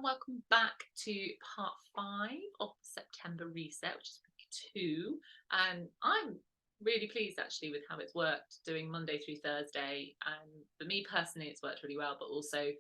welcome back to part 5 of the September reset, which is week 2. I'm really pleased actually with how it's worked doing Monday through Thursday. For me personally, it's worked really well, but also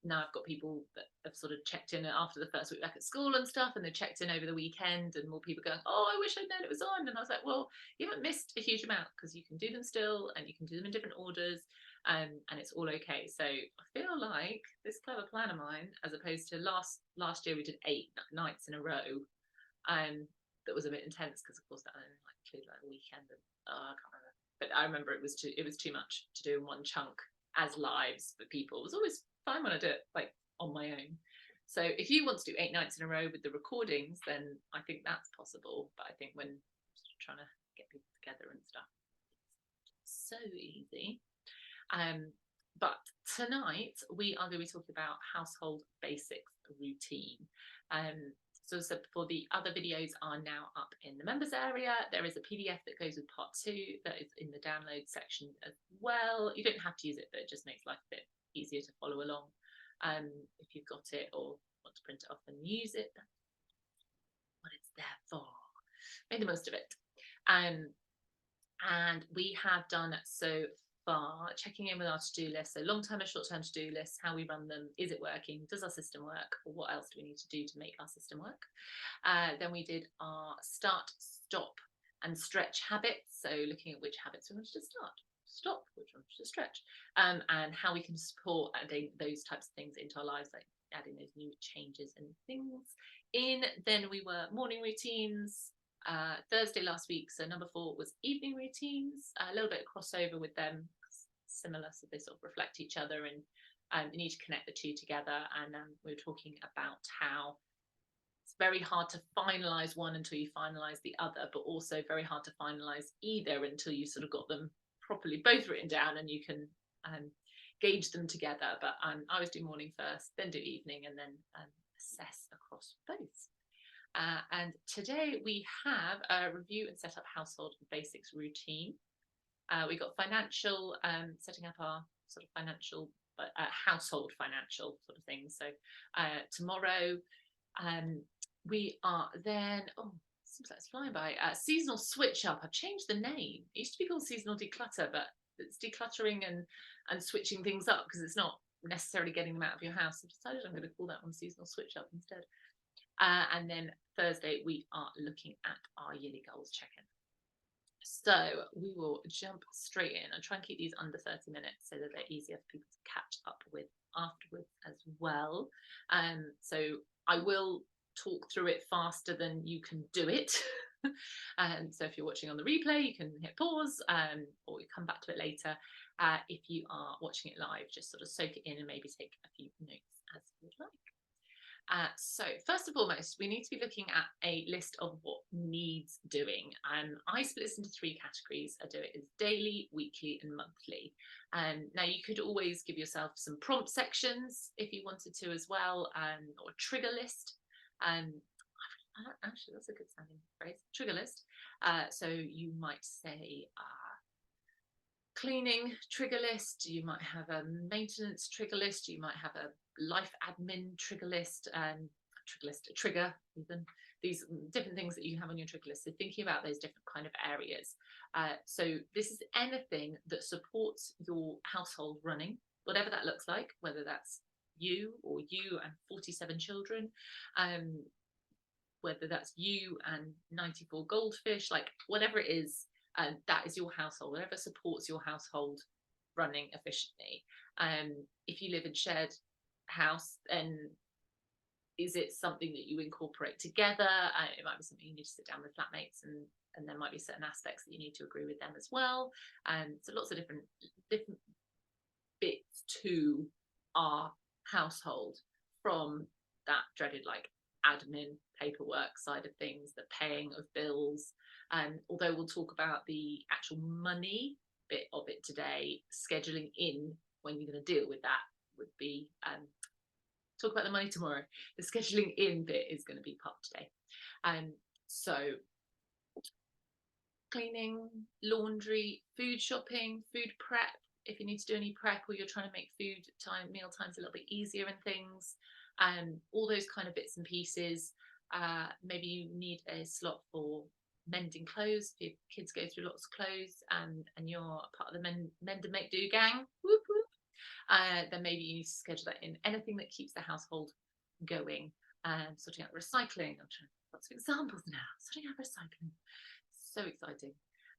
now I've got people that have sort of checked in after the first week back at school and stuff, and they've checked in over the weekend, and more people going, oh, I wish I'd known it was on. And I was like, well, you haven't missed a huge amount because you can do them still, and you can do them in different orders. And it's all okay. So I feel like this clever plan of mine, as opposed to last year we did 8 nights in a row, that was a bit intense because of course that included like the weekend and I can't remember. But I remember it was too much to do in one chunk as lives for people. It was always fine when I do it like on my own. So if you want to do 8 nights in a row with the recordings, then I think that's possible. But I think when trying to get people together and stuff, it's so easy. But tonight we are going to be talking about household basics routine. So as I said before, the other videos are now up in the members area. There is a PDF that goes with part 2 that is in the download section as well. You don't have to use it, but it just makes life a bit easier to follow along. If you've got it or want to print it off and use it, that's what it's there for. Make the most of it. And we have done so far checking in with our to-do list, so long-term and short-term to-do lists, how we run them, is it working, does our system work, or what else do we need to do to make our system work. Then we did our start, stop and stretch habits, so looking at which habits we wanted to stop, which ones to stretch, and how we can support adding those types of things into our lives, like adding those new changes and things in. Then we were morning routines, Thursday last week, so number 4 was evening routines, a little bit of crossover with them, similar, so they sort of reflect each other, and you need to connect the two together. And we were talking about how it's very hard to finalize one until you finalize the other, but also very hard to finalize either until you sort of got them properly both written down and you can gauge them together. But I was doing morning first, then do evening, and then assess across both. And today we have a review and set up household basics routine. We got financial, setting up our sort of financial, household financial sort of things. So tomorrow we are then, seems like it's flying by, seasonal switch up. I've changed the name. It used to be called seasonal declutter, but it's decluttering and switching things up because it's not necessarily getting them out of your house. I've decided I'm going to call that one seasonal switch up instead. And then Thursday we are looking at our yearly goals check-in. So we will jump straight in and try and keep these under 30 minutes so that they're easier for people to catch up with afterwards as well. So I will talk through it faster than you can do it. And so if you're watching on the replay, you can hit pause, or you come back to it later. If you are watching it live, just sort of soak it in and maybe take a few notes as you would like. So first of foremost, we need to be looking at a list of what needs doing. I split this into 3 categories. I do it as daily, weekly and monthly. Now you could always give yourself some prompt sections if you wanted to as well, or a trigger list. Actually, that's a good sounding phrase, trigger list. So you might say cleaning trigger list, you might have a maintenance trigger list, you might have a life admin trigger list, trigger, even these different things that you have on your trigger list. So thinking about those different kind of areas. So this is anything that supports your household running, whatever that looks like, whether that's you or you and 47 children, whether that's you and 94 goldfish, like whatever it is. That is your household, whatever supports your household running efficiently. If you live in shared house, then is it something that you incorporate together? It might be something you need to sit down with flatmates, and there might be certain aspects that you need to agree with them as well. So lots of different bits to our household, from that dreaded like admin paperwork side of things, the paying of bills. Although we'll talk about the actual money bit of it today, scheduling in when you're going to deal with that would be talk about the money tomorrow. The scheduling in bit is going to be part today. So cleaning, laundry, food shopping, food prep, if you need to do any prep, or you're trying to make meal times a little bit easier and things, all those kind of bits and pieces. Maybe you need a slot for mending clothes if your kids go through lots of clothes, and you're part of the mend and make do gang. Whoop, whoop. Then maybe you need to schedule that in. Anything that keeps the household going. Sorting out recycling. I'm trying lots of examples now. Sorting out recycling. So exciting.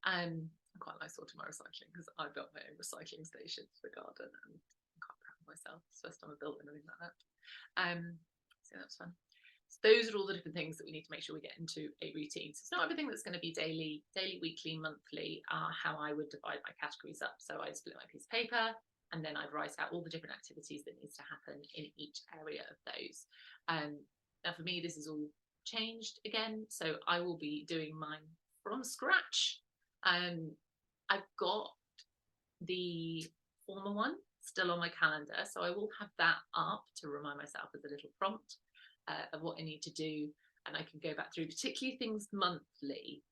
I quite like sorting my recycling because I built my own recycling station for the garden, and I'm quite proud of myself. It's the first time I've built anything like that. So that was fun. So those are all the different things that we need to make sure we get into a routine. So it's not everything that's going to be daily, weekly, monthly, how I would divide my categories up. So I'd split my piece of paper, and then I'd write out all the different activities that needs to happen in each area of those. Now for me, this is all changed again. So I will be doing mine from scratch. I've got the former one still on my calendar, so I will have that up to remind myself as a little prompt of what I need to do, and I can go back through, particularly things monthly.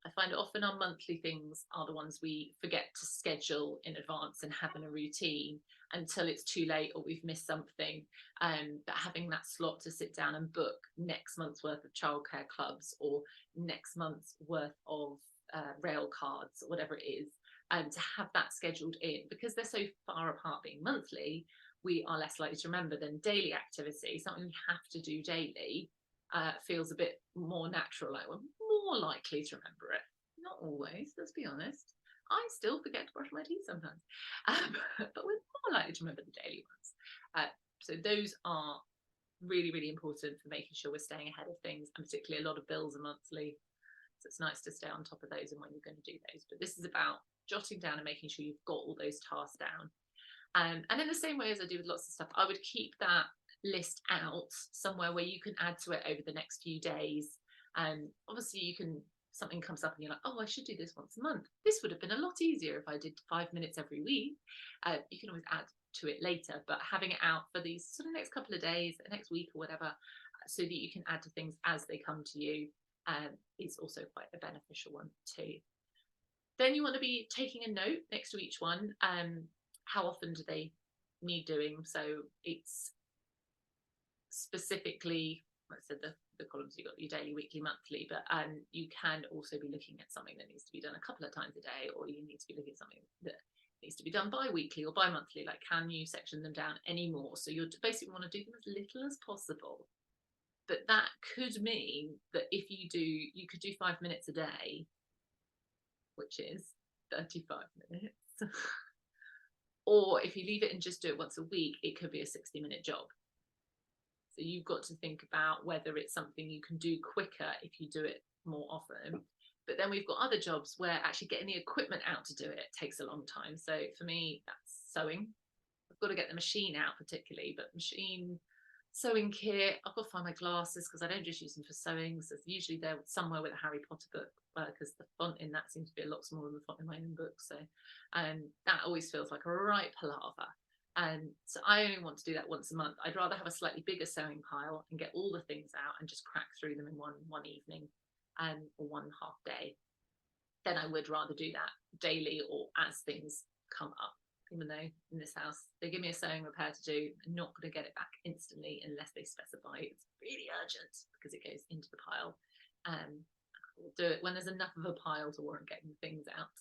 I find often our monthly things are the ones we forget to schedule in advance and have in a routine until it's too late or we've missed something. But having that slot to sit down and book next month's worth of childcare clubs, or next month's worth of rail cards, or whatever it is, to have that scheduled in, because they're so far apart being monthly, we are less likely to remember than daily activity. Something we have to do daily feels a bit more natural, like we're more likely to remember it. Not always, let's be honest. I still forget to brush my teeth sometimes, but we're more likely to remember the daily ones. So those are really, really important for making sure we're staying ahead of things, and particularly a lot of bills are monthly. So it's nice to stay on top of those and when you're going to do those. But this is about jotting down and making sure you've got all those tasks down. And in the same way as I do with lots of stuff, I would keep that list out somewhere where you can add to it over the next few days. Obviously you can, something comes up and you're like, oh, I should do this once a month. This would have been a lot easier if I did 5 minutes every week. You can always add to it later, but having it out for these sort of next couple of days, next week or whatever, so that you can add to things as they come to you, is also quite a beneficial one too. Then you want to be taking a note next to each one. How often do they need doing? So it's specifically, like I said, the columns, you've got your daily, weekly, monthly, but you can also be looking at something that needs to be done a couple of times a day, or you need to be looking at something that needs to be done bi-weekly or bi-monthly. Like, can you section them down any more? So you basically want to do them as little as possible. But that could mean that if you could do 5 minutes a day, which is 35 minutes. Or if you leave it and just do it once a week, it could be a 60-minute job. So you've got to think about whether it's something you can do quicker if you do it more often. But then we've got other jobs where actually getting the equipment out to do it takes a long time. So for me, that's sewing. I've got to get the machine out particularly, but sewing kit, I've got to find my glasses because I don't just use them for sewing. So usually they're somewhere with a Harry Potter book, because the font in that seems to be a lot smaller than the font in my own book. So that always feels like a right palaver. So I only want to do that once a month. I'd rather have a slightly bigger sewing pile and get all the things out and just crack through them in one evening, or one half day. Then I would rather do that daily or as things come up. Even though in this house they give me a sewing repair to do, I'm not going to get it back instantly unless they specify it's really urgent, because it goes into the pile. We'll do it when there's enough of a pile to warrant getting things out,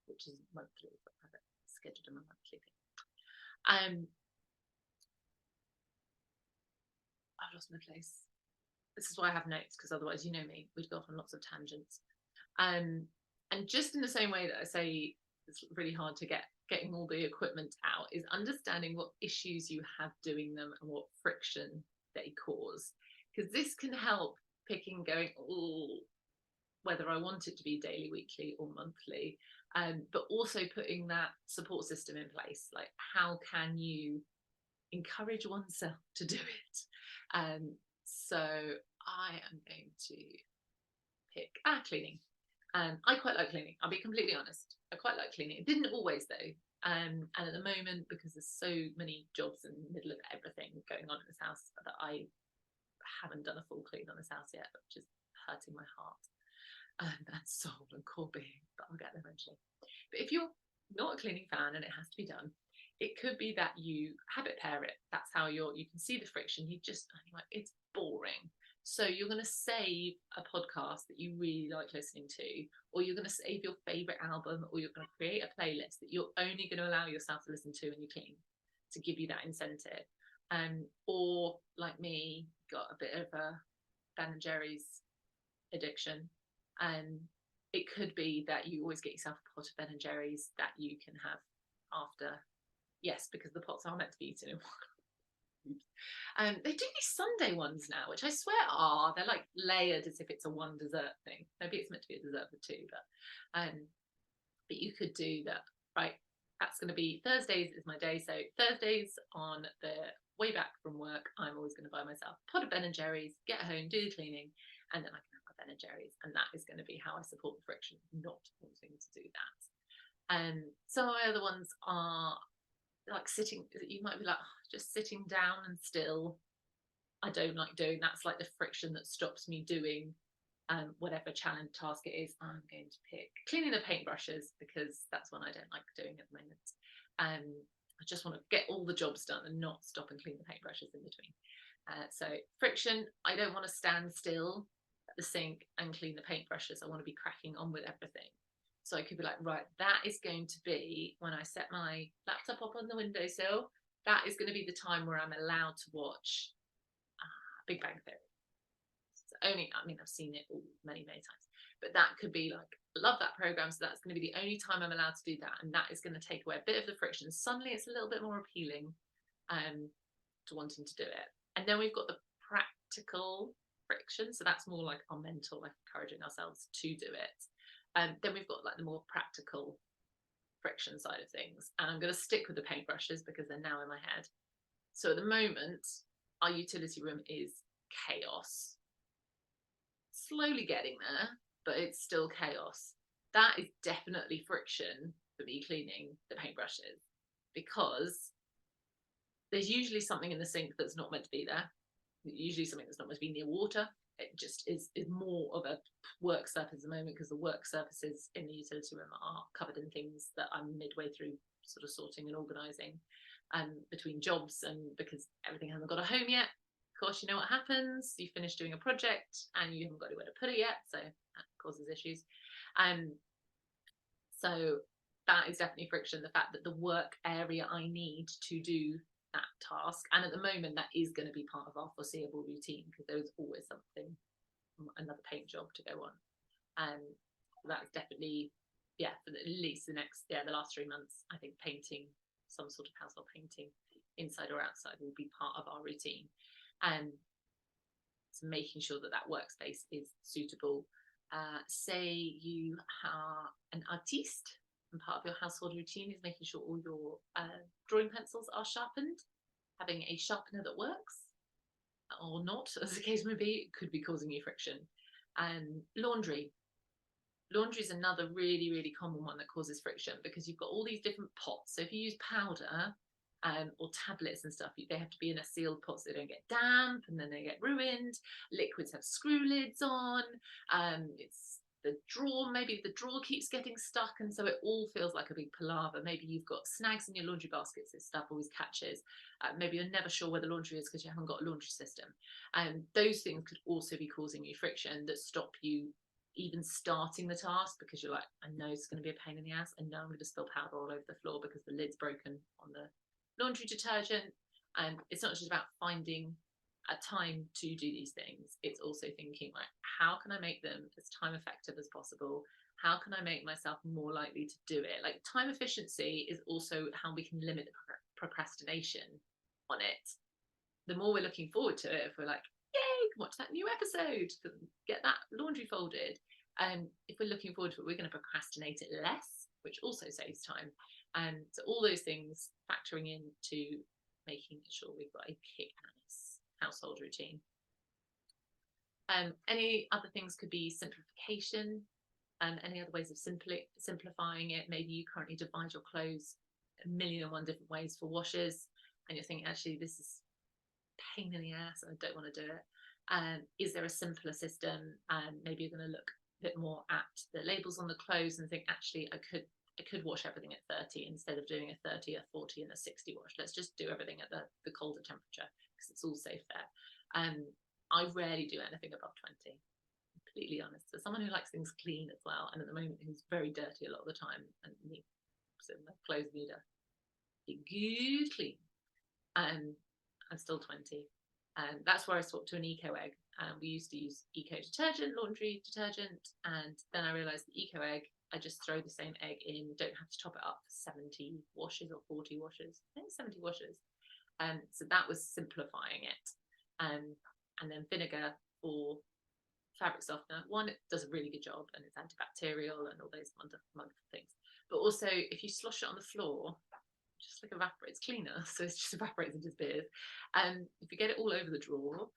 which is monthly, but I have scheduled them a monthly thing. I've lost my place. This is why I have notes, because otherwise, you know me, we'd go off on lots of tangents. And just in the same way that I say it's really hard to getting all the equipment out, is understanding what issues you have doing them and what friction they cause, because this can help picking, going, oh, whether I want it to be daily, weekly or monthly, but also putting that support system in place. Like, how can you encourage oneself to do it? So I am going to pick cleaning. I quite like cleaning, I'll be completely honest. I quite like cleaning. It didn't always though. And at the moment, because there's so many jobs in the middle of everything going on in this house, that I haven't done a full clean on this house yet, which is hurting my heart and soul and core being, but I'll get there eventually. But if you're not a cleaning fan and it has to be done. It could be that you habit pair it. That's how you can see the friction. You're like, it's boring. So you're going to save a podcast that you really like listening to, or you're going to save your favorite album, or you're going to create a playlist that you're only going to allow yourself to listen to when you clean, to give you that incentive. Or like me, got a bit of a Ben and Jerry's addiction, and it could be that you always get yourself a pot of Ben and Jerry's that you can have after. Yes, because the pots are meant to be eaten in one. They do these Sunday ones now, which I swear they're like layered as if it's a one dessert thing. Maybe it's meant to be a dessert for two, but you could do that, right? That's going to be Thursdays is my day. So Thursdays on the way back from work, I'm always going to buy myself a pot of Ben and Jerry's, get home, do the cleaning, and then I can have my Ben and Jerry's, and that is going to be how I support the friction, not wanting to do that. And some of my other ones are like sitting. You might be like, just sitting down and still. I don't like doing. That's like the friction that stops me doing whatever challenge task it is. I'm going to pick cleaning the paintbrushes because that's one I don't like doing at the moment. I just want to get all the jobs done and not stop and clean the paintbrushes in between. So friction, I don't want to stand still at the sink and clean the paintbrushes. I want to be cracking on with everything. So I could be like, right, that is going to be when I set my laptop up on the windowsill. That is going to be the time where I'm allowed to watch Big Bang Theory. I've seen it all many times, but that could be like, love that program, so that's going to be the only time I'm allowed to do that, and that is going to take away a bit of the friction. Suddenly it's a little bit more appealing to wanting to do it. And then we've got the practical friction, so that's more like our mental, like encouraging ourselves to do it. Then we've got like the more practical friction side of things, and I'm going to stick with the paintbrushes because they're now in my head. So at the moment, our utility room is chaos. Slowly getting there, but it's still chaos. That is definitely friction for me cleaning the paintbrushes, because there's usually something in the sink that's not meant to be there. Usually something that's not meant to be near water. It just is more of a work surface at the moment, because the work surfaces in the utility room are covered in things that I'm midway through sort of sorting and organising between jobs, and because everything hasn't got a home yet. Of course, you know what happens. You finish doing a project and you haven't got anywhere to put it yet, so that causes issues. So that is definitely friction, the fact that the work area I need to do that task, and at the moment that is going to be part of our foreseeable routine, because there is always something, another paint job to go on. That's definitely, for at least the last 3 months, I think painting, some sort of household painting, inside or outside, will be part of our routine. And so making sure that that workspace is suitable. Say you are an artiste, and part of your household routine is making sure all your drawing pencils are sharpened. Having a sharpener that works, or not, as the case may be, could be causing you friction. Laundry. Laundry is another really common one that causes friction, because you've got all these different pots. So if you use powder or tablets and stuff, they have to be in a sealed pot so they don't get damp and then they get ruined. Liquids have screw lids on. It's the drawer, maybe the drawer keeps getting stuck, and so it all feels like a big palaver. Maybe you've got snags in your laundry baskets, this stuff always catches. Maybe you're never sure where the laundry is because you haven't got a laundry system. Those things could also be causing you friction that stop you even starting the task, because you're like, I know it's going to be a pain in the ass, I know I'm going to spill powder all over the floor because the lid's broken on the laundry detergent. And it's not just about finding a time to do these things, it's also thinking, like, how can I make them as time effective as possible? How can I make myself more likely to do it? Like, time efficiency is also how we can limit the procrastination on it. The more we're looking forward to it, if we're like, yay, watch that new episode, get that laundry folded, if we're looking forward to it, we're going to procrastinate it less, which also saves time. And so all those things factoring into making sure we've got a kick-ass household routine. Any other things could be simplification, and any other ways of simplifying it. Maybe you currently divide your clothes a million and one different ways for washes, and you're thinking, actually, this is pain in the ass, I don't want to do it. Is there a simpler system? Maybe you're going to look a bit more at the labels on the clothes and think, actually, I could I could wash everything at 30 instead of doing a 30, a 40 and a 60 wash. Let's just do everything at the colder temperature because it's all safe there. I rarely do anything above 20, completely honest. So someone who likes things clean as well, and at the moment who's very dirty a lot of the time, and so my clothes need a good clean. I'm still 20. That's where I swapped to an Eco Egg. We used to use Eco detergent, laundry detergent, and then I realised the Eco Egg, I just throw the same egg in, don't have to top it up for 70 washes or 40 washes. I think 70 washes. So that was simplifying it. And then vinegar for fabric softener. One, it does a really good job and it's antibacterial and all those wonderful things. But also, if you slosh it on the floor, just like evaporates, cleaner, so it just evaporates and disappears. If you get it all over the drawer,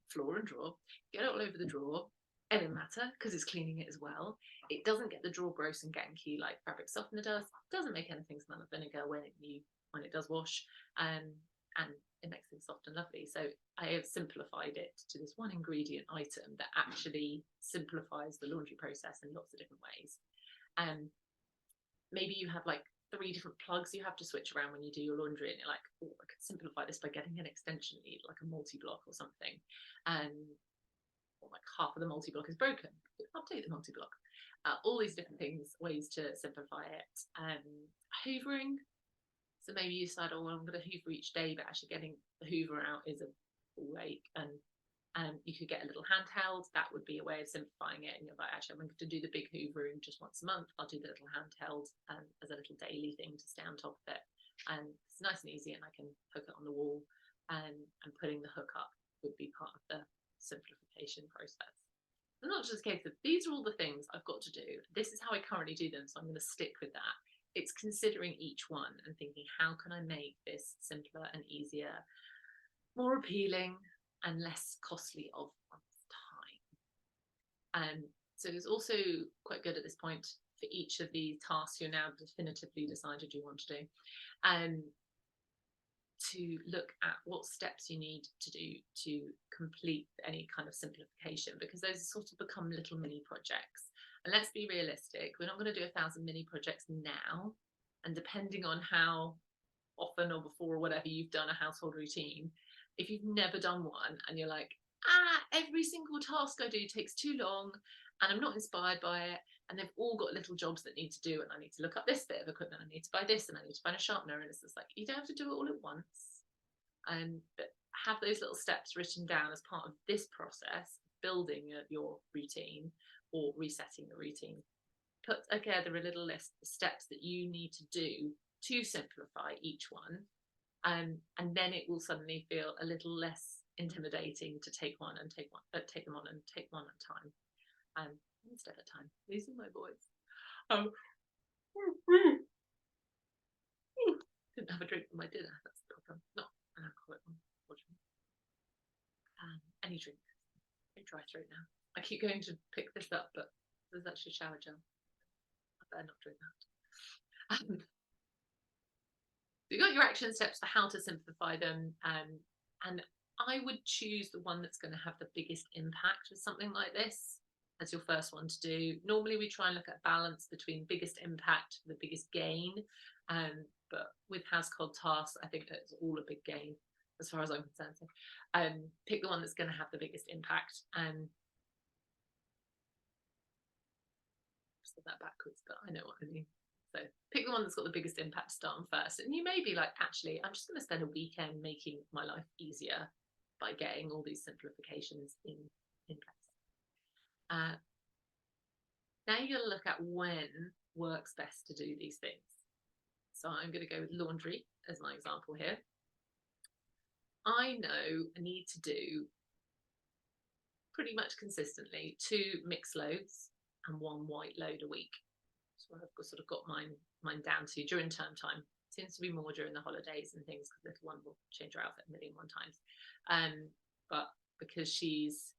floor and drawer, get it all over the drawer, it doesn't matter because it's cleaning it as well. It doesn't get the drawer gross and ganky like fabric softener does. It doesn't make anything smell of vinegar when it does wash, and it makes things soft and lovely. So I have simplified it to this one ingredient item that actually simplifies the laundry process in lots of different ways. Maybe you have like 3 different plugs you have to switch around when you do your laundry, and you're like, oh, I could simplify this by getting an extension lead, like a multi-block or something. Or like half of the multi-block is broken. Update the multi-block. All these different things, ways to simplify it. Hoovering. So maybe you decide, oh, well, I'm going to hoover each day, but actually getting the hoover out is a wake. And you could get a little handheld. That would be a way of simplifying it. And you're like, actually, I'm going to do the big hoovering just once a month. I'll do the little handheld as a little daily thing to stay on top of it. And it's nice and easy, and I can hook it on the wall. And putting the hook up would be part of the simplification process. And not just a case of these are all the things I've got to do. This is how I currently do them, so I'm going to stick with that. It's considering each one and thinking, how can I make this simpler and easier, more appealing, and less costly of time. So it's also quite good at this point for each of the tasks you're now definitively decided you want to do, to look at what steps you need to do to complete any kind of simplification, because those sort of become little mini projects. And let's be realistic, we're not going to do 1,000 mini projects now. And depending on how often or before or whatever you've done a household routine, if you've never done one and you're like, every single task I do takes too long and I'm not inspired by it, and they've all got little jobs that need to do, and I need to look up this bit of equipment, I need to buy this, and I need to find a sharpener, and it's just like, you don't have to do it all at once. But have those little steps written down as part of this process, building your routine or resetting the routine. Put together a little list of steps that you need to do to simplify each one, and then it will suddenly feel a little less intimidating to take one and take one at a time. One step at a time. Losing my voice. Didn't have a drink for my dinner. That's the problem. Not an alcoholic one, unfortunately. Any drink. Dry throat now. I keep going to pick this up, but there's actually shower gel. I better not drink that. You've got your action steps for how to simplify them, and I would choose the one that's going to have the biggest impact with something like this as your first one to do. Normally we try and look at a balance between biggest impact and the biggest gain, but with household tasks, I think that's all a big gain as far as I'm concerned. So, pick the one that's going to have the biggest impact. And said that backwards, but I know what I mean. So pick the one that's got the biggest impact to start on first. And you may be like, actually, I'm just going to spend a weekend making my life easier by getting all these simplifications in place. Now you're going to look at when works best to do these things. So I'm going to go with laundry as my example here. I know I need to do pretty much consistently 2 mixed loads and 1 white load a week. So I've sort of got mine down to during term time. Seems to be more during the holidays and things because little one will change her outfit a million and one times. But because she's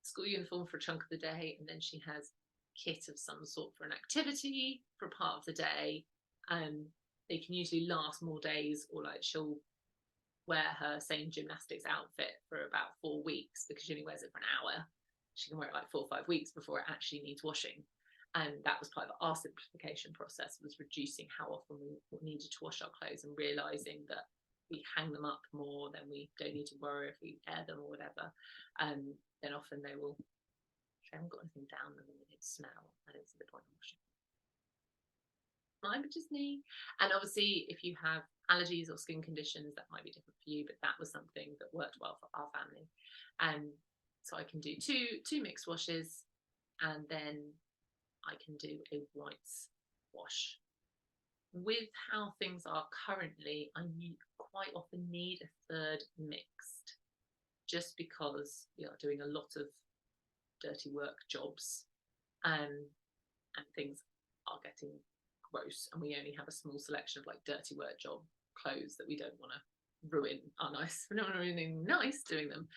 school uniform for a chunk of the day, and then she has kit of some sort for an activity for a part of the day, they can usually last more days, or like she'll wear her same gymnastics outfit for about 4 weeks because she only wears it for an hour. She can wear it like 4 or 5 weeks before it actually needs washing. And that was part of our simplification process, was reducing how often we needed to wash our clothes and realizing that we hang them up more, then we don't need to worry if we air them or whatever. Then often they will, if I haven't got anything down them and they smell, I don't see the point of washing. Mine, but just me. And obviously, if you have allergies or skin conditions, that might be different for you, but that was something that worked well for our family. So I can do two mixed washes, and then I can do a whites wash. With how things are currently, I quite often need a third mixed, just because we are doing a lot of dirty work jobs, and things are getting gross, and we only have a small selection of like dirty work job clothes that we don't want to ruin our nice, we don't want to ruin anything nice doing them,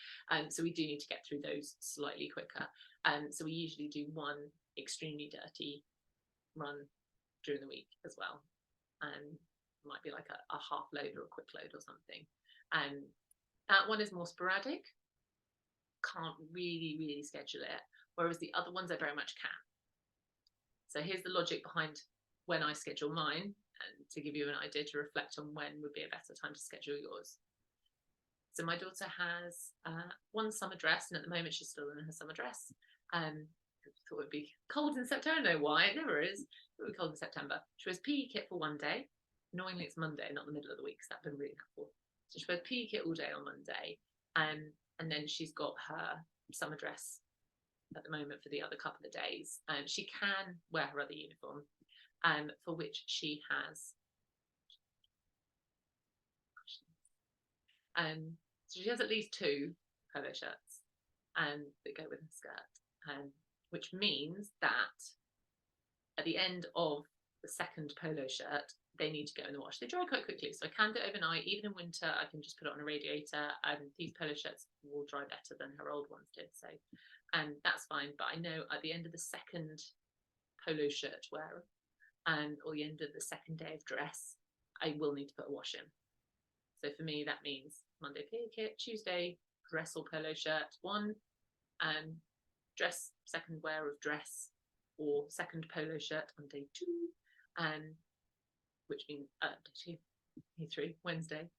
so we do need to get through those slightly quicker. So we usually do one extremely dirty run during the week as well, might be like a half load or a quick load or something. That one is more sporadic, can't really schedule it, whereas the other ones I very much can. So here's the logic behind when I schedule mine, and to give you an idea to reflect on when would be a better time to schedule yours. So my daughter has one summer dress, and at the moment she's still in her summer dress. I thought it would be cold in September. I don't know why, it never is. It would be cold in September. She wears PE kit for one day. Annoyingly, it's Monday, not the middle of the week, so that'd been really helpful. So she wears PE kit all day on Monday, and then she's got her summer dress at the moment for the other couple of days. She can wear her other uniform, for which she has. So she has at least 2 polo shirts that go with her skirt, which means that at the end of the second polo shirt, they need to go in the wash. They dry quite quickly, so I can do it overnight. Even in winter, I can just put it on a radiator, and these polo shirts will dry better than her old ones did. So that's fine. But I know at the end of the second polo shirt wear, or the end of the second day of dress, I will need to put a wash in. So for me, that means Monday PE kit, Tuesday dress or polo shirt 1, dress second wear of dress or second polo shirt on day 2, which means day 3, Wednesday,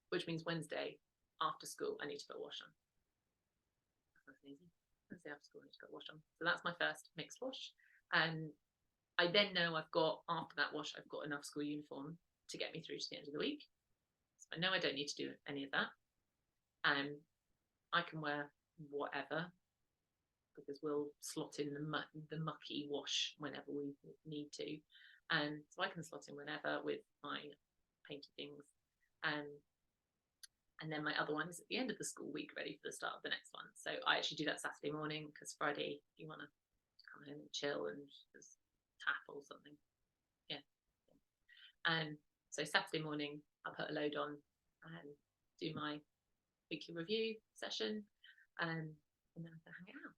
which means Wednesday after school I need to put a wash on. That's easy. Wednesday after school I need to put a wash on. So that's my first mixed wash. I then know I've got, after that wash, I've got enough school uniform to get me through to the end of the week. So I know I don't need to do any of that. I can wear whatever, because we'll slot in the mucky wash whenever we need to. So I can slot in whenever with my painted things. And then my other one is at the end of the school week, ready for the start of the next one. So I actually do that Saturday morning, because Friday you want to come home and chill and just tap or something. Yeah. So Saturday morning I'll put a load on and do my weekly review session, and then I can hang it out.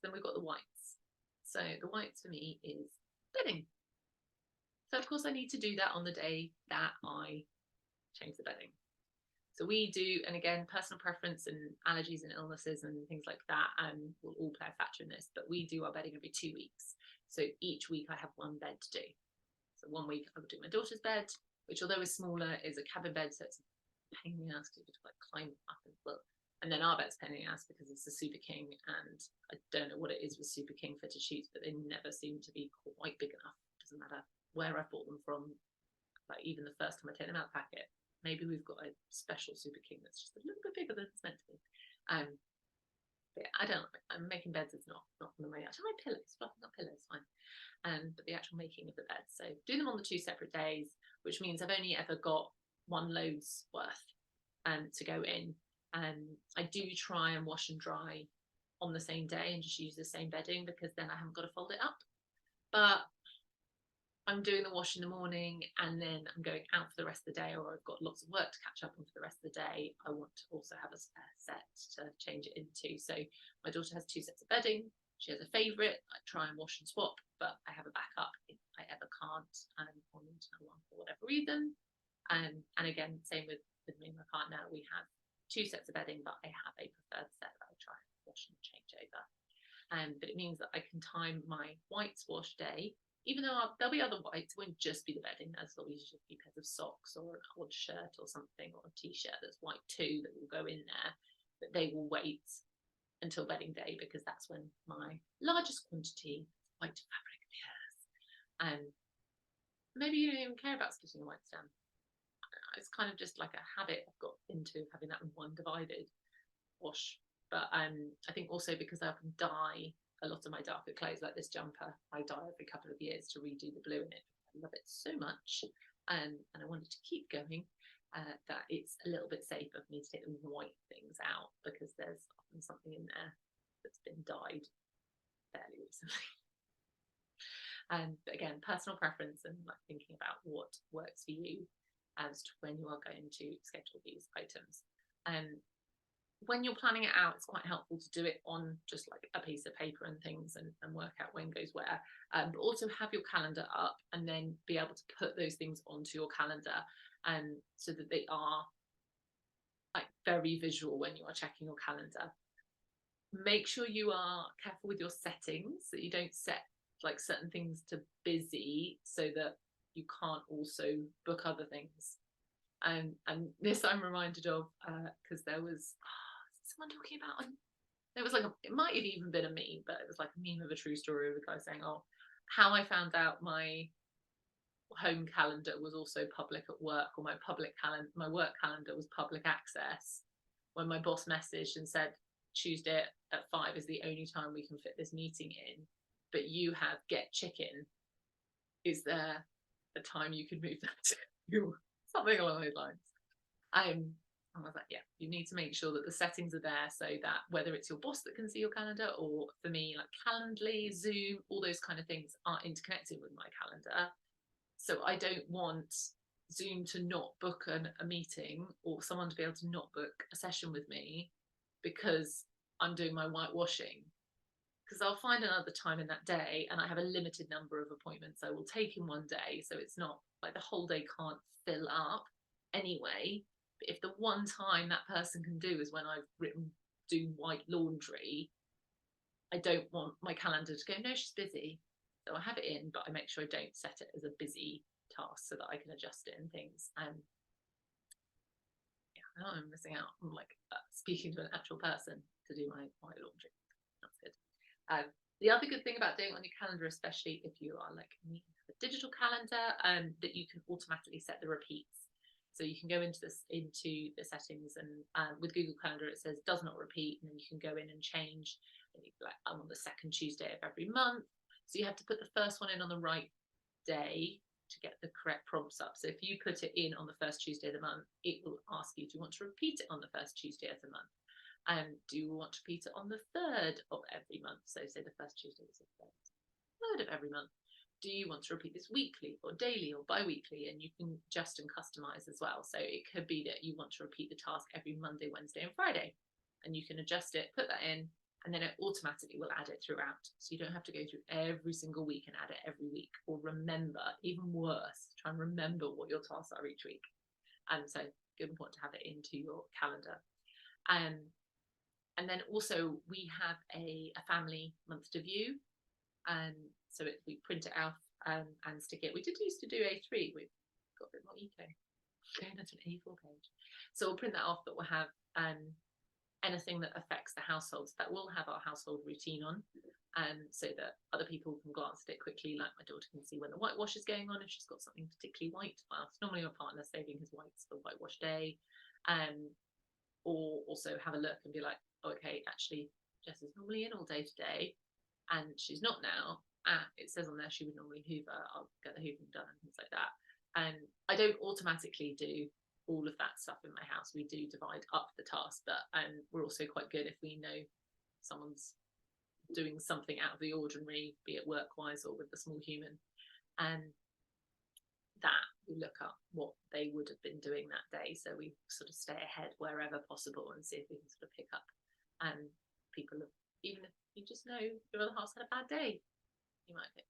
Then we've got the whites. So the whites for me is bedding. So of course I need to do that on the day that I change the bedding. So we do, and again, personal preference and allergies and illnesses and things like that will all play a factor in this, but we do our bedding every 2 weeks. So each week I have one bed to do. So 1 week I would do my daughter's bed, which although is smaller, is a cabin bed, so it's a pain in the ass to like climb up and look. And then our bed's pain in the ass because it's a Super King, and I don't know what it is with Super King fitted sheets, but they never seem to be quite big enough. It doesn't matter where I bought them from, like even the first time I take them out the packet. Maybe we've got a special Super King that's just a little bit bigger than it's meant to be. But I don't know. I'm making beds is not on the way. I do my pillows, fluffing up pillows, fine. But the actual making of the bed. So do them on the 2 separate days, which means I've only ever got 1 load's worth to go in. I do try and wash and dry on the same day and just use the same bedding, because then I haven't got to fold it up. But I'm doing the wash in the morning and then I'm going out for the rest of the day, or I've got lots of work to catch up on for the rest of the day, I want to also have a spare set to change it into. So my daughter has 2 sets of bedding. She has a favourite. I try and wash and swap, but I have a backup if I ever can't, or need another one for whatever reason. And again, same with me and my partner. We have 2 sets of bedding, but I have a preferred set that I try and wash and change over. But it means that I can time my whites wash day, even though there'll be other whites. It won't just be the bedding. There'll usually be pairs of socks or an odd shirt or something, or a t-shirt that's white too that will go in there, but they will wait until bedding day, because that's when my largest quantity of white fabric appears. And maybe you don't even care about splitting the whites down. It's kind of just like a habit I've got into, having that one divided wash. But I think also because I often dye a lot of my darker clothes, like this jumper, I dye every couple of years to redo the blue in it. I love it so much, and I wanted to keep going. That it's a little bit safer for me to take the white things out, because there's often something in there that's been dyed fairly recently. But again, personal preference, and like thinking about what works for you as to when you are going to schedule these items. When you're planning it out, it's quite helpful to do it on just like a piece of paper and things, and work out when goes where. But also have your calendar up, and then be able to put those things onto your calendar, so that they are like very visual when you are checking your calendar. Make sure you are careful with your settings, that you don't set like certain things to busy so that you can't also book other things. And this I'm reminded of because there was someone talking about, there was like it might have even been a meme, but it was like a meme of a true story of a guy saying, oh, how I found out my home calendar was also public at work, or my work calendar was public access, when my boss messaged and said Tuesday at 5 is the only time we can fit this meeting in, but you have Get Chicken, is there a time you could move that to? Something along those lines. I was like, yeah, you need to make sure that the settings are there, so that whether it's your boss that can see your calendar, or for me, like Calendly, Zoom, all those kind of things are interconnected with my calendar. So I don't want Zoom to not book a meeting, or someone to be able to not book a session with me because I'm doing my whitewashing. Because I'll find another time in that day, and I have a limited number of appointments I will take in one day. So it's not like the whole day can't fill up anyway. But if the one time that person can do is when I've written do white laundry, I don't want my calendar to go, no, she's busy. So I have it in, but I make sure I don't set it as a busy task, so that I can adjust it and things. Yeah, I know I'm missing out on like speaking to an actual person to do my white laundry. That's good. The other good thing about doing it on your calendar, especially if you are like me, a digital calendar, that you can automatically set the repeats. So you can go into the settings, and with Google Calendar it says does not repeat, and then you can go in and change. And you like, I'm on the second Tuesday of every month, so you have to put the first one in on the right day to get the correct prompts up. So if you put it in on the first Tuesday of the month, it will ask you, do you want to repeat it on the first Tuesday of the month? And do you want to repeat it on the 3rd of every month? So say the first Tuesday is the 3rd of every month. Do you want to repeat this weekly or daily or bi-weekly? And you can adjust and customize as well. So it could be that you want to repeat the task every Monday, Wednesday and Friday, and you can adjust it, put that in, and then it automatically will add it throughout. So you don't have to go through every single week and add it every week, or remember, even worse, try and remember what your tasks are each week. And so it's important to have it into your calendar. And then also we have a family month to view, and so we print it out and stick it. We did used to do A3, we've got a bit more eco, going into an A4 page. So we'll print that off, but we'll have anything that affects the households, that will have our household routine on, so that other people can glance at it quickly. Like my daughter can see when the whitewash is going on, if she's got something particularly white. Well, it's normally my partner saving his whites for whitewash day, or also have a look and be like, oh, okay, actually Jess is normally in all day today and she's not now. It says on there she would normally hoover, I'll get the hoovering done and things like that. And I don't automatically do all of that stuff in my house. We do divide up the task, but we're also quite good if we know someone's doing something out of the ordinary, be it work-wise or with the small human, and that we look up what they would have been doing that day. So we sort of stay ahead wherever possible and see if we can sort of pick up. And people have, even if you just know your other half's had a bad day, you might think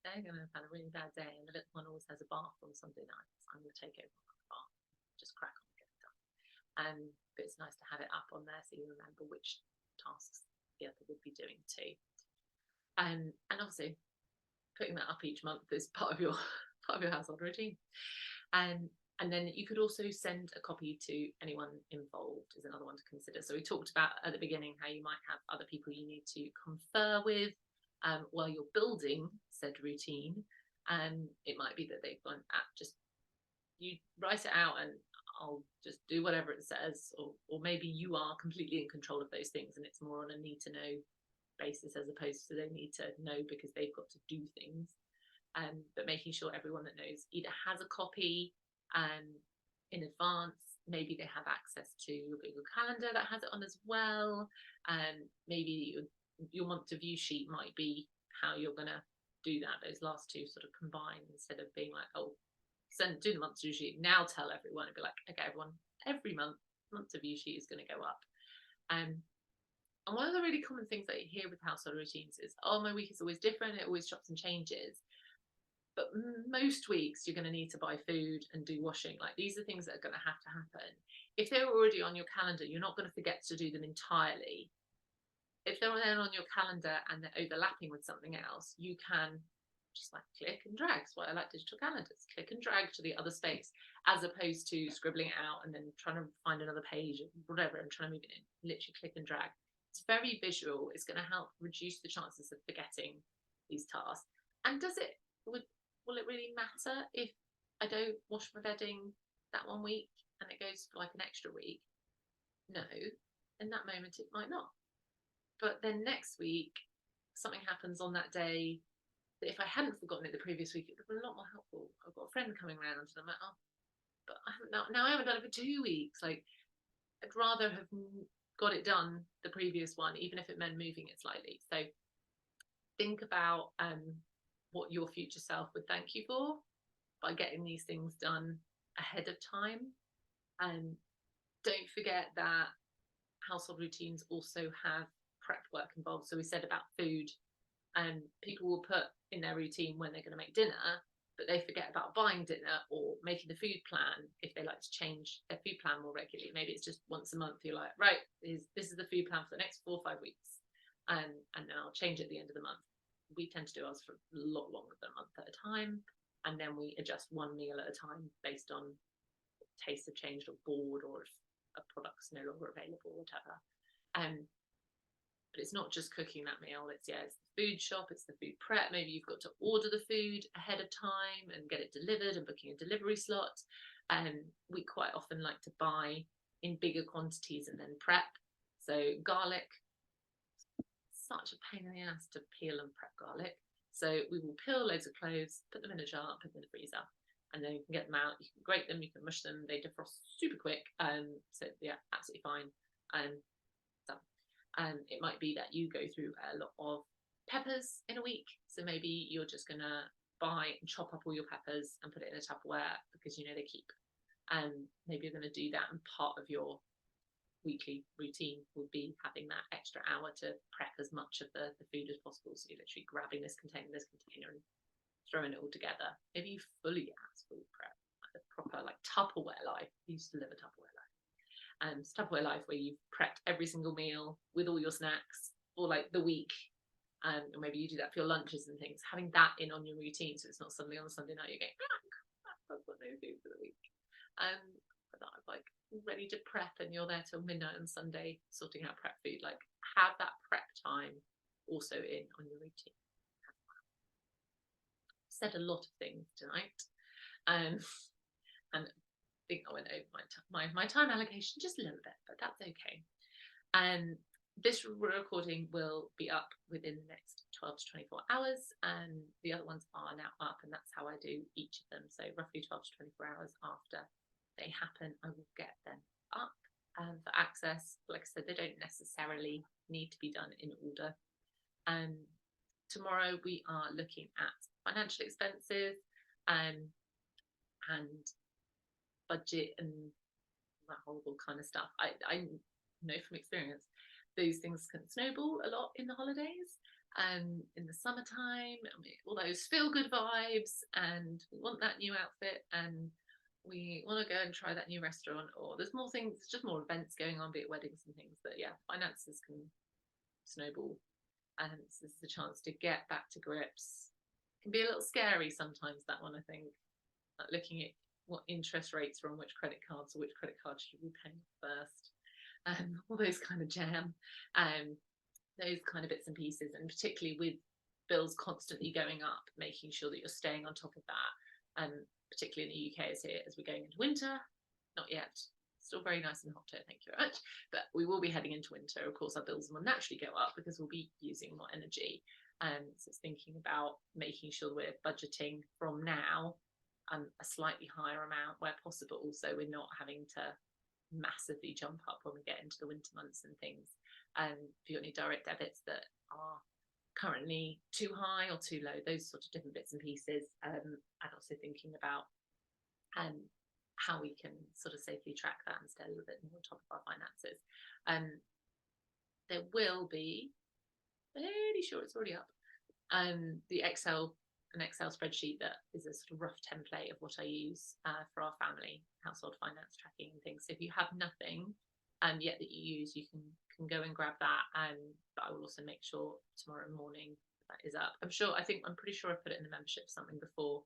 they're going to have had a really bad day, and the little one always has a bath on Sunday nights. I'm going to take over the bath, just crack on and get it done. But it's nice to have it up on there so you remember which tasks the other would be doing too. And obviously putting that up each month is part of your household routine. And then you could also send a copy to anyone involved is another one to consider. So we talked about at the beginning how you might have other people you need to confer with while you're building said routine. And it might be that they've gone just you write it out and I'll just do whatever it says, or maybe you are completely in control of those things and it's more on a need to know basis as opposed to they need to know because they've got to do things. But making sure everyone that knows either has a copy in advance, maybe they have access to your Google Calendar that has it on as well, and maybe your month to view sheet might be how you're going to do that, those last two sort of combined, instead of being like, oh, do the month to view sheet, now tell everyone, and be like, okay, everyone, every month to view sheet is going to go up. And one of the really common things that you hear with household routines is, oh, my week is always different, it always chops and changes. But most weeks you're going to need to buy food and do washing. Like, these are things that are going to happen. If they're already on your calendar, you're not going to forget to do them entirely. If they're then on your calendar and they're overlapping with something else, you can just like click and drag. That's why I like digital calendars. Click and drag to the other space, as opposed to scribbling it out and then trying to find another page or whatever and trying to move it in. Literally click and drag. It's very visual. It's going to help reduce the chances of forgetting these tasks. And will it really matter if I don't wash my bedding that 1 week and it goes for like an extra week? No, in that moment it might not. But then next week, something happens on that day that if I hadn't forgotten it the previous week, it would have been a lot more helpful. I've got a friend coming around and I'm like, oh, but I haven't done it for 2 weeks. Like, I'd rather have got it done the previous one, even if it meant moving it slightly. So think about what your future self would thank you for by getting these things done ahead of time. And don't forget that household routines also have prep work involved. So we said about food, and people will put in their routine when they're going to make dinner, but they forget about buying dinner or making the food plan if they like to change their food plan more regularly. Maybe it's just once a month. You're like, right, this is the food plan for the next 4 or 5 weeks, and then I'll change it at the end of the month. We tend to do ours for a lot longer than a month at a time, and then we adjust one meal at a time based on tastes have changed or bored, or if a product's no longer available or whatever. But it's not just cooking that meal. It's the food shop, it's the food prep. Maybe you've got to order the food ahead of time and get it delivered and booking a delivery slot. And we quite often like to buy in bigger quantities and then prep. So garlic, such a pain in the ass to peel and prep garlic. So we will peel loads of cloves, put them in a jar, put them in the freezer, and then you can get them out. You can grate them, you can mush them. They defrost super quick. So yeah, absolutely fine. And it might be that you go through a lot of peppers in a week. So maybe you're just going to buy and chop up all your peppers and put it in a Tupperware because you know they keep. And maybe you're going to do that, and part of your weekly routine would be having that extra hour to prep as much of the food as possible. So you're literally grabbing this container, and throwing it all together. Maybe you fully ask food prep, like a proper like Tupperware life. You used to live a Tupperware life. Tupperware life where you've prepped every single meal with all your snacks for like the week, or maybe you do that for your lunches and things. Having that in on your routine, so it's not suddenly on a Sunday night you're going, I've got no food for the week. But I'm like ready to prep, and you're there till midnight on Sunday sorting out prep food. Like, have that prep time also in on your routine. Said a lot of things tonight, and I think I went over my time allocation just a little bit, but that's okay. And this recording will be up within the next 12 to 24 hours, and the other ones are now up, and that's how I do each of them. So roughly 12 to 24 hours after they happen, I will get them up for access. Like I said, they don't necessarily need to be done in order. Tomorrow we are looking at financial expenses and budget and that horrible kind of stuff. I know from experience those things can snowball a lot in the holidays and in the summertime. I mean, all those feel good vibes, and we want that new outfit, and we want to go and try that new restaurant, or there's more things, just more events going on, be it weddings and things. But yeah, finances can snowball. And this is a chance to get back to grips. It can be a little scary sometimes, that one, I think, like looking at what interest rates are on which credit cards, or which credit card should we pay first, all those kind of jam, those kind of bits and pieces, and particularly with bills constantly going up, making sure that you're staying on top of that. Particularly in the UK as we're going into winter, not yet. Still very nice and hot here, thank you very much. But we will be heading into winter. Of course, our bills will naturally go up because we'll be using more energy. So it's thinking about making sure we're budgeting from now a slightly higher amount where possible, so we're not having to massively jump up when we get into the winter months and things. If you've got any direct debits that are currently too high or too low, those sort of different bits and pieces, and also thinking about how we can sort of safely track that and stay a little bit more on top of our finances. There will be, fairly sure it's already up, the an Excel spreadsheet that is a sort of rough template of what I use for our family household finance tracking and things. So if you have nothing yet that you use, you can go and grab that. But I will also make sure tomorrow morning that is up. I'm pretty sure I put it in the membership something before,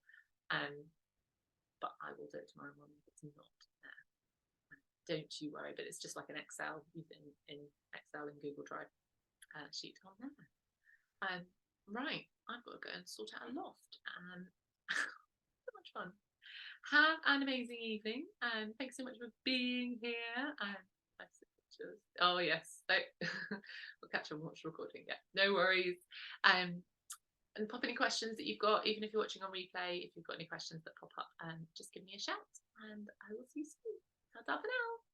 but I will do it tomorrow morning if it's not there. Don't you worry, but it's just like an Excel in Excel and Google Drive sheet on there. Right, I've got to go and sort out a loft. So much fun. Have an amazing evening, and thanks so much for being here. Oh yes, we'll catch up and watch the recording. Yeah, no worries. And pop any questions that you've got, even if you're watching on replay. If you've got any questions that pop up, just give me a shout, and I will see you soon. Ta-ta for now.